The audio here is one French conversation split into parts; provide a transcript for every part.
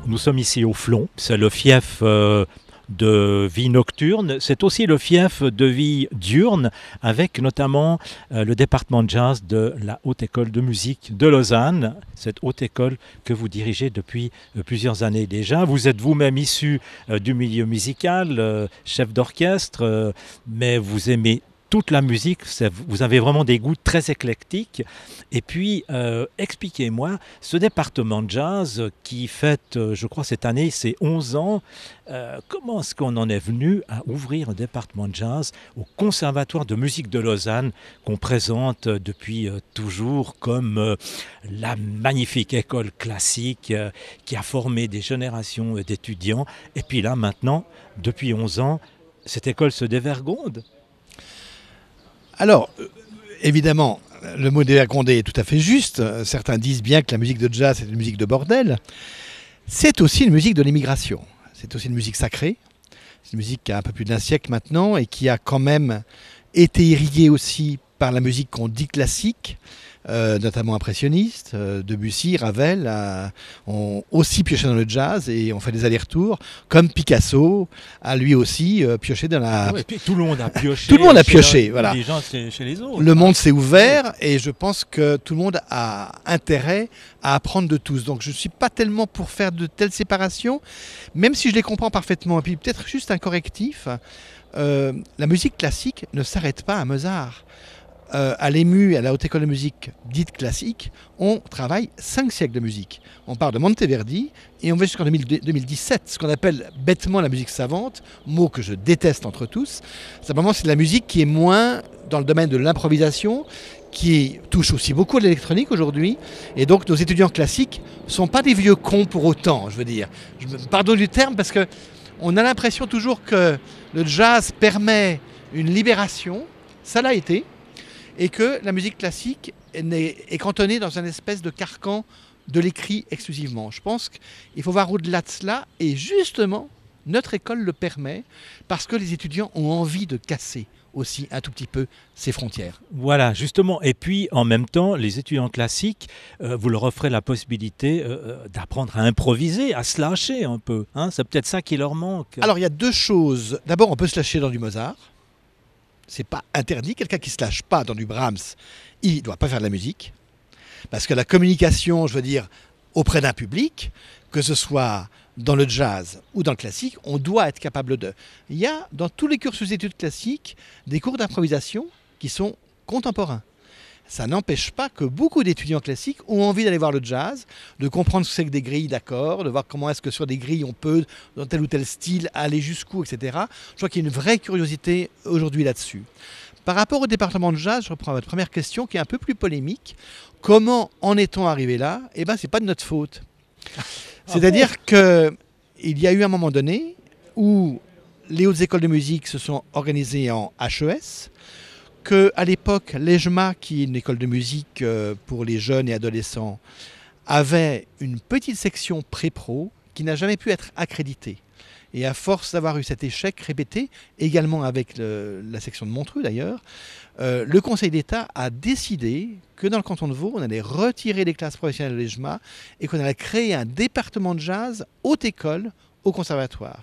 Nous sommes ici au Flon, c'est le fief de vie nocturne, c'est aussi le fief de vie diurne, avec notamment le département de jazz de la Haute École de musique de Lausanne, cette haute école que vous dirigez depuis plusieurs années déjà. Vous êtes vous-même issu du milieu musical, chef d'orchestre, mais vous aimez toute la musique, vous avez vraiment des goûts très éclectiques. Et puis, expliquez-moi, ce département de jazz qui fête, je crois, cette année, ses 11 ans, comment est-ce qu'on en est venu à ouvrir un département de jazz au Conservatoire de musique de Lausanne, qu'on présente depuis toujours comme la magnifique école classique qui a formé des générations d'étudiants. Et puis là, maintenant, depuis 11 ans, cette école se dévergonde. Alors, évidemment, le mot dévergondé est tout à fait juste. Certains disent bien que la musique de jazz est une musique de bordel. C'est aussi une musique de l'immigration. C'est aussi une musique sacrée. C'est une musique qui a un peu plus d'un siècle maintenant et qui a quand même été irriguée aussi par la musique qu'on dit classique, notamment impressionniste. Debussy, Ravel ont aussi pioché dans le jazz et ont fait des allers-retours, comme Picasso a lui aussi pioché dans la... Ouais, tout le monde a pioché. Tout le monde a pioché, voilà. Les gens chez les autres. Le monde s'est ouvert et je pense que tout le monde a intérêt à apprendre de tous. Donc je ne suis pas tellement pour faire de telles séparations, même si je les comprends parfaitement. Et puis peut-être juste un correctif, la musique classique ne s'arrête pas à Mozart. À l'EMU, à la Haute École de musique dite classique, on travaille 5 siècles de musique. On part de Monteverdi et on va jusqu'en 2017, ce qu'on appelle bêtement la musique savante, mot que je déteste entre tous. Simplement, c'est de la musique qui est moins dans le domaine de l'improvisation, qui touche aussi beaucoup à l'électronique aujourd'hui. Et donc, nos étudiants classiques ne sont pas des vieux cons pour autant, je veux dire. Pardon du terme, parce qu'on a l'impression toujours que le jazz permet une libération. Ça l'a été. Et que la musique classique est cantonnée dans une espèce de carcan de l'écrit exclusivement. Je pense qu'il faut voir au-delà de cela, et justement, notre école le permet, parce que les étudiants ont envie de casser aussi un tout petit peu ces frontières. Voilà, justement. Et puis, en même temps, les étudiants classiques, vous leur offrez la possibilité d'apprendre à improviser, à se lâcher un peu. Hein, c'est peut-être ça qui leur manque. Alors, il y a deux choses. D'abord, on peut se lâcher dans du Mozart. C'est pas interdit. Quelqu'un qui ne se lâche pas dans du Brahms, il ne doit pas faire de la musique. Parce que la communication, je veux dire, auprès d'un public, que ce soit dans le jazz ou dans le classique, on doit être capable de. Il y a dans tous les cursus d'études classiques des cours d'improvisation qui sont contemporains. Ça n'empêche pas que beaucoup d'étudiants classiques ont envie d'aller voir le jazz, de comprendre ce que c'est que des grilles d'accords, de voir comment est-ce que sur des grilles on peut, dans tel ou tel style, aller jusqu'où, etc. Je crois qu'il y a une vraie curiosité aujourd'hui là-dessus. Par rapport au département de jazz, je reprends votre première question qui est un peu plus polémique. Comment en est-on arrivé là ? Eh bien, ce n'est pas de notre faute. C'est-à-dire qu'il y a eu un moment donné où les hautes écoles de musique se sont organisées en HES, qu'à l'époque, l'EJMA, qui est une école de musique pour les jeunes et adolescents, avait une petite section pré-pro qui n'a jamais pu être accréditée. Et à force d'avoir eu cet échec répété, également avec la section de Montreux d'ailleurs, le Conseil d'État a décidé que dans le canton de Vaud, on allait retirer les classes professionnelles de l'EJMA et qu'on allait créer un département de jazz haute école au conservatoire.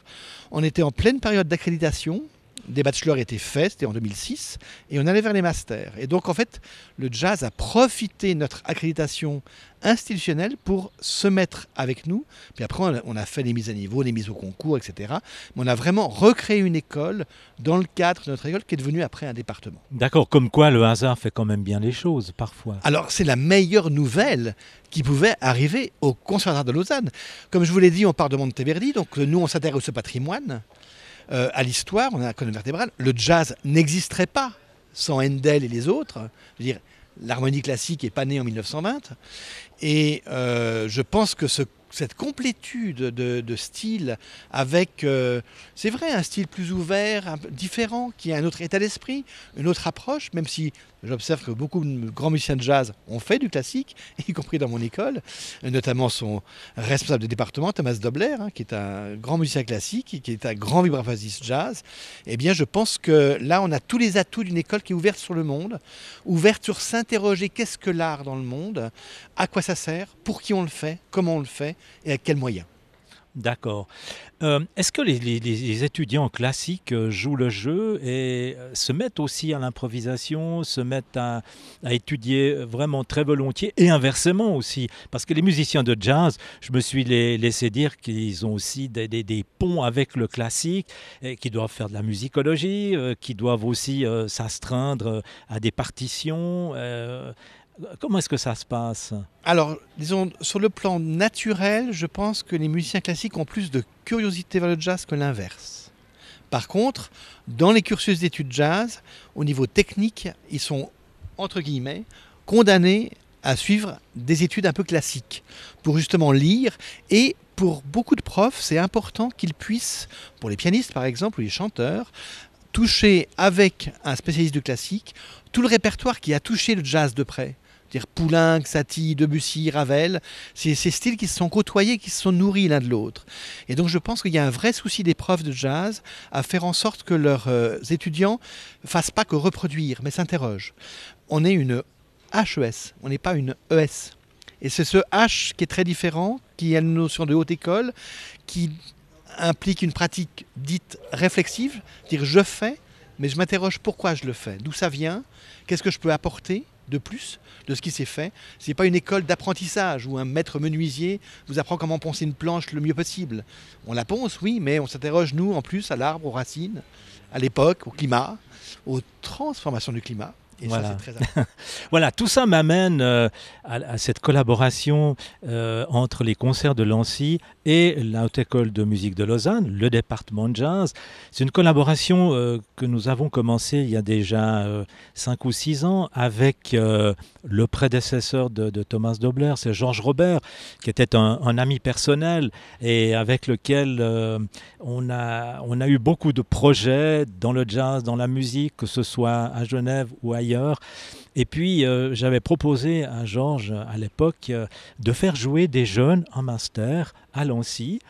On était en pleine période d'accréditation. Des bachelors étaient faits, c'était en 2006, et on allait vers les masters. Et donc, en fait, le jazz a profité de notre accréditation institutionnelle pour se mettre avec nous. Puis après, on a fait les mises à niveau, les mises au concours, etc. Mais on a vraiment recréé une école dans le cadre de notre école qui est devenue après un département. D'accord, comme quoi le hasard fait quand même bien les choses, parfois. Alors, c'est la meilleure nouvelle qui pouvait arriver au Conservatoire de Lausanne. Comme je vous l'ai dit, on part de Monteverdi, donc nous, on s'intéresse au patrimoine. À l'histoire, on a la colonne vertébrale. Le jazz n'existerait pas sans Handel et les autres. Je veux dire, l'harmonie classique n'est pas née en 1920. Et je pense que cette complétude de style avec, c'est vrai, un style plus ouvert, différent, qui a un autre état d'esprit, une autre approche, même si j'observe que beaucoup de grands musiciens de jazz ont fait du classique, y compris dans mon école, notamment son responsable de département, Thomas Dobler, qui est un grand musicien classique, qui est un grand vibraphoniste jazz. Eh bien, je pense que là, on a tous les atouts d'une école qui est ouverte sur le monde, ouverte sur s'interroger qu'est-ce que l'art dans le monde, à quoi ça sert, pour qui on le fait, comment on le fait et à quels moyens. D'accord. Est-ce que les étudiants classiques jouent le jeu et se mettent aussi à l'improvisation, se mettent à étudier vraiment très volontiers et inversement aussi? Parce que les musiciens de jazz, je me suis laissé dire qu'ils ont aussi des ponts avec le classique, et qui doivent faire de la musicologie, qui doivent aussi s'astreindre à des partitions. Comment est-ce que ça se passe? Alors, disons, sur le plan naturel, je pense que les musiciens classiques ont plus de curiosité vers le jazz que l'inverse. Par contre, dans les cursus d'études jazz, au niveau technique, ils sont, entre guillemets, condamnés à suivre des études un peu classiques, pour justement lire. Et pour beaucoup de profs, c'est important qu'ils puissent, pour les pianistes par exemple, ou les chanteurs, toucher avec un spécialiste du classique tout le répertoire qui a touché le jazz de près. C'est-à-dire Poulenc, Satie, Debussy, Ravel, c'est ces styles qui se sont côtoyés, qui se sont nourris l'un de l'autre. Et donc je pense qu'il y a un vrai souci des profs de jazz à faire en sorte que leurs étudiants ne fassent pas que reproduire, mais s'interrogent. On est une HES, on n'est pas une ES. Et c'est ce H qui est très différent, qui a une notion de haute école, qui implique une pratique dite réflexive, dire je fais, mais je m'interroge pourquoi je le fais, d'où ça vient, qu'est-ce que je peux apporter de plus de ce qui s'est fait. Ce n'est pas une école d'apprentissage où un maître menuisier vous apprend comment poncer une planche le mieux possible. On la ponce, oui, mais on s'interroge, nous, en plus, à l'arbre, aux racines, à l'époque, au climat, aux transformations du climat. Et Voilà. ça, c'est très important. Voilà, tout ça m'amène à cette collaboration entre les concerts de Lancy et la Haute École de musique de Lausanne, le département de jazz. C'est une collaboration que nous avons commencée il y a déjà 5 ou 6 ans avec le prédécesseur de Thomas Dobler, c'est Georges Robert, qui était un ami personnel et avec lequel on a eu beaucoup de projets dans le jazz, dans la musique, que ce soit à Genève ou ailleurs. Et puis, j'avais proposé à Georges, à l'époque, de faire jouer des jeunes en master à Lancy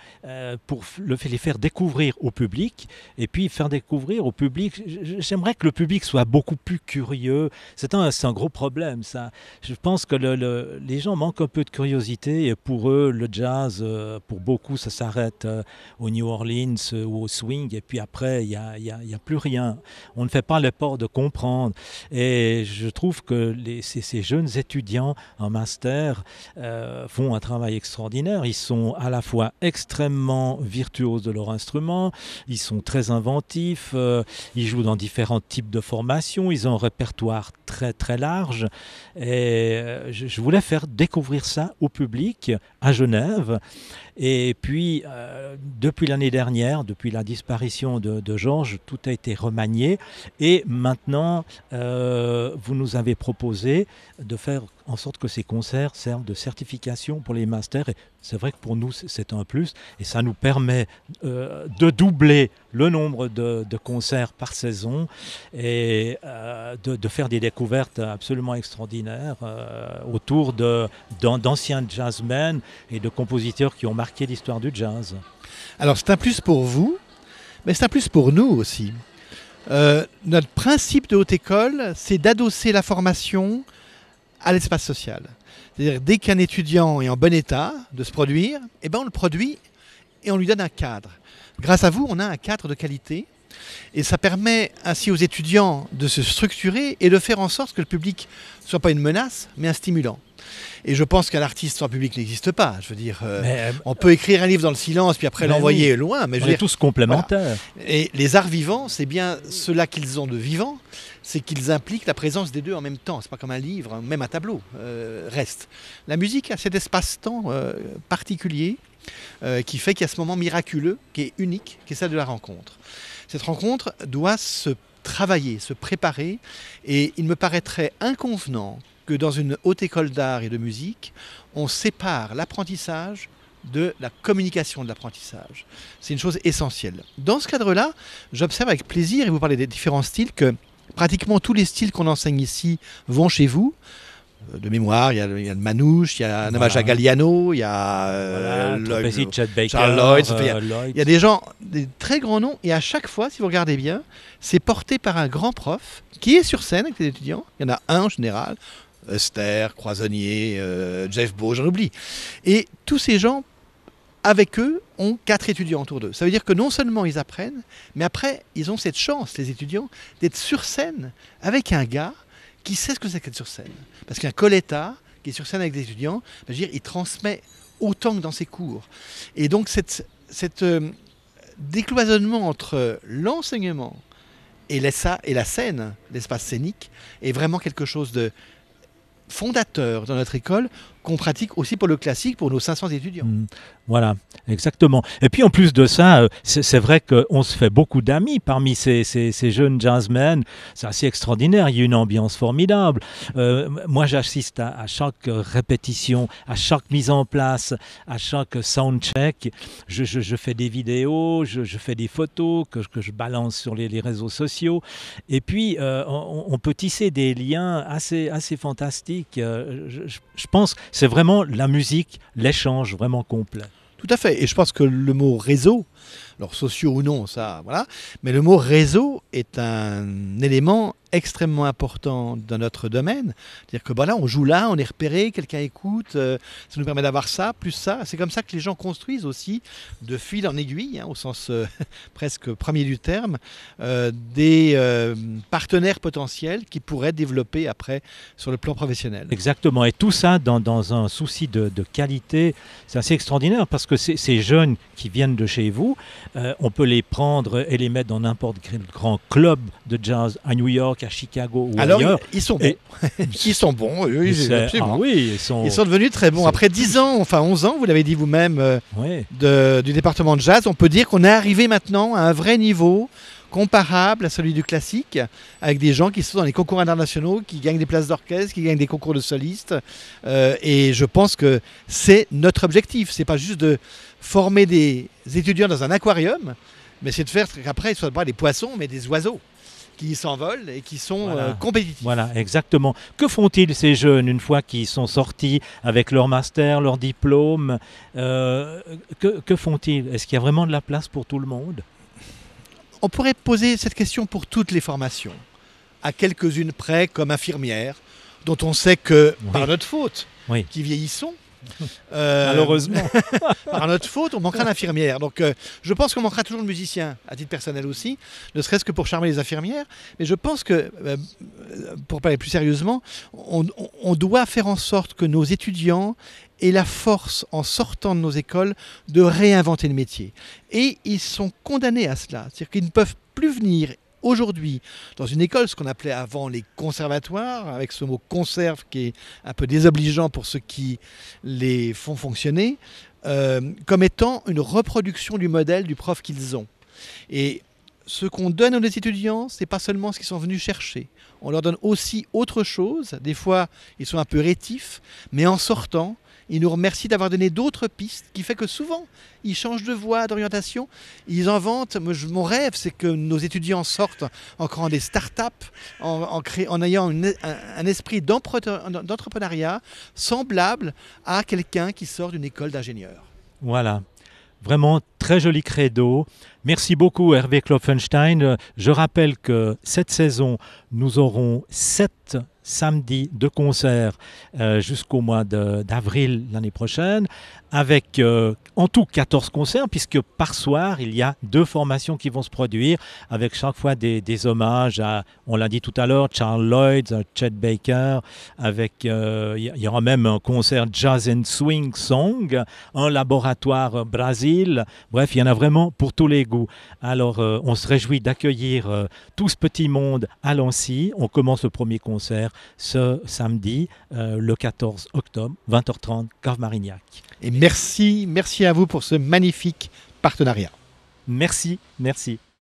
pour les faire découvrir au public. Et puis, faire découvrir au public, j'aimerais que le public soit beaucoup plus curieux. C'est un gros problème, ça. Je pense que les gens manquent un peu de curiosité. Et pour eux, le jazz, pour beaucoup, ça s'arrête au New Orleans ou au swing. Et puis après, il y a plus rien. On ne fait pas l'effort de comprendre. Et je trouve que ces jeunes étudiants en master font un travail extraordinaire. Ils sont à la fois extrêmement virtuoses de leur instrument, ils sont très inventifs, ils jouent dans différents types de formations, ils ont un répertoire très très large. Et je voulais faire découvrir ça au public à Genève. Et puis, depuis l'année dernière, depuis la disparition de Georges, tout a été remanié. Et maintenant, vous nous avez proposé de faire en sorte que ces concerts servent de certification pour les masters. Et c'est vrai que pour nous, c'est un plus. Et ça nous permet de doubler le nombre de concerts par saison et de faire des découvertes absolument extraordinaires autour d'anciens jazzmen et de compositeurs qui ont marqué l'histoire du jazz. Alors, c'est un plus pour vous, mais c'est un plus pour nous aussi. Notre principe de haute école, c'est d'adosser la formation à l'espace social. C'est-à-dire, dès qu'un étudiant est en bon état de se produire, eh ben on le produit et on lui donne un cadre. Grâce à vous, on a un cadre de qualité et ça permet ainsi aux étudiants de se structurer et de faire en sorte que le public ne soit pas une menace, mais un stimulant. Et je pense qu'un artiste sans public n'existe pas. Je veux dire, on peut écrire un livre dans le silence, puis après l'envoyer loin. Mais on est tous complémentaires. Voilà. Et les arts vivants, c'est bien cela qu'ils ont de vivant, c'est qu'ils impliquent la présence des deux en même temps. C'est pas comme un livre, même un tableau reste. La musique a cet espace-temps particulier qui fait qu'il y a ce moment miraculeux, qui est unique, qui est celle de la rencontre. Cette rencontre doit se travailler, se préparer, et il me paraîtrait inconvenant que dans une haute école d'art et de musique, on sépare l'apprentissage de la communication de l'apprentissage. C'est une chose essentielle. Dans ce cadre-là, j'observe avec plaisir, et vous parlez des différents styles, que pratiquement tous les styles qu'on enseigne ici vont chez vous. De mémoire, il y a le Manouche, il y a Namaja Galliano, il y a Charles Lloyd. Il y a des gens, des très grands noms, et à chaque fois, si vous regardez bien, c'est porté par un grand prof qui est sur scène avec les étudiants. Il y en a un en général, Euster, Croisonnier, Jeff Beau, j'en oublie. Et tous ces gens avec eux, ont 4 étudiants autour d'eux. Ça veut dire que non seulement ils apprennent, mais après, ils ont cette chance, les étudiants, d'être sur scène avec un gars qui sait ce que c'est qu'être sur scène. Parce qu'un Coletta, qui est sur scène avec des étudiants, je veux dire, il transmet autant que dans ses cours. Et donc, cette décloisonnement entre l'enseignement et la scène, l'espace scénique, est vraiment quelque chose de fondateur dans notre école, qu'on pratique aussi pour le classique, pour nos 500 étudiants. Voilà, exactement. Et puis en plus de ça, c'est vrai qu'on se fait beaucoup d'amis parmi ces jeunes jazzmen. C'est assez extraordinaire, il y a une ambiance formidable. Moi, j'assiste à chaque répétition, à chaque mise en place, à chaque soundcheck. Je fais des vidéos, je fais des photos que je balance sur les réseaux sociaux. Et puis, on peut tisser des liens assez fantastiques. Je pense que c'est vraiment la musique, l'échange vraiment complet. Tout à fait. Et je pense que le mot réseau, alors sociaux ou non, ça, voilà, mais le mot réseau est un élément extrêmement important dans notre domaine. C'est-à-dire que voilà, on joue là, on est repéré, quelqu'un écoute, ça nous permet d'avoir ça, plus ça. C'est comme ça que les gens construisent aussi, de fil en aiguille, hein, au sens presque premier du terme, des partenaires potentiels qui pourraient développer après sur le plan professionnel. Exactement. Et tout ça dans un souci de qualité. C'est assez extraordinaire parce que ces jeunes qui viennent de chez vous, on peut les prendre et les mettre dans n'importe quel grand club de jazz à New York, à Chicago ou alors, ailleurs. Ils sont bons. Ils sont bons. Oui, ils sont devenus très bons. Après 10 ans, enfin 11 ans, vous l'avez dit vous-même, oui. Du département de jazz, on peut dire qu'on est arrivé maintenant à un vrai niveau comparable à celui du classique, avec des gens qui sont dans les concours internationaux, qui gagnent des places d'orchestre, qui gagnent des concours de solistes. Et je pense que c'est notre objectif. C'est pas juste de former des étudiants dans un aquarium, mais c'est de faire qu'après, ce ne soient pas des poissons, mais des oiseaux qui s'envolent et qui sont compétitifs. Voilà, exactement. Que font-ils ces jeunes une fois qu'ils sont sortis avec leur master, leur diplôme que font-ils? Est-ce qu'il y a vraiment de la place pour tout le monde? On pourrait poser cette question pour toutes les formations, à quelques-unes près comme infirmières, dont on sait que, par notre faute, qui vieillissons, malheureusement, par notre faute, on manquera d'infirmières. Donc je pense qu'on manquera toujours de musiciens, à titre personnel aussi, ne serait-ce que pour charmer les infirmières. Mais je pense que, pour parler plus sérieusement, on doit faire en sorte que nos étudiants aient la force, en sortant de nos écoles, de réinventer le métier. Et ils sont condamnés à cela. C'est-à-dire qu'ils ne peuvent plus venir aujourd'hui, dans une école, ce qu'on appelait avant les conservatoires, avec ce mot conserve qui est un peu désobligeant pour ceux qui les font fonctionner, comme étant une reproduction du modèle du prof qu'ils ont. Et ce qu'on donne aux étudiants, ce n'est pas seulement ce qu'ils sont venus chercher. On leur donne aussi autre chose. Des fois, ils sont un peu rétifs, mais en sortant, ils nous remercient d'avoir donné d'autres pistes, qui fait que souvent, ils changent de voie, d'orientation, ils inventent. Mon rêve, c'est que nos étudiants sortent en créant des start-up, en ayant un esprit d'entrepreneuriat semblable à quelqu'un qui sort d'une école d'ingénieur. Voilà. Vraiment très joli credo. Merci beaucoup Hervé Klopfenstein. Je rappelle que cette saison, nous aurons 7 samedis de concerts jusqu'au mois d'avril l'année prochaine, avec en tout 14 concerts, puisque par soir, il y a 2 formations qui vont se produire, avec chaque fois des hommages à, on l'a dit tout à l'heure, Charles Lloyd, Chet Baker, avec, il y aura même un concert Jazz and Swing Song, un laboratoire Brésil, bref, il y en a vraiment pour tous les goûts. Alors, on se réjouit d'accueillir tout ce petit monde à Lancy. On commence le premier concert ce samedi, le 14 octobre, 20h30, Cave Marignac. Et merci à vous pour ce magnifique partenariat. Merci.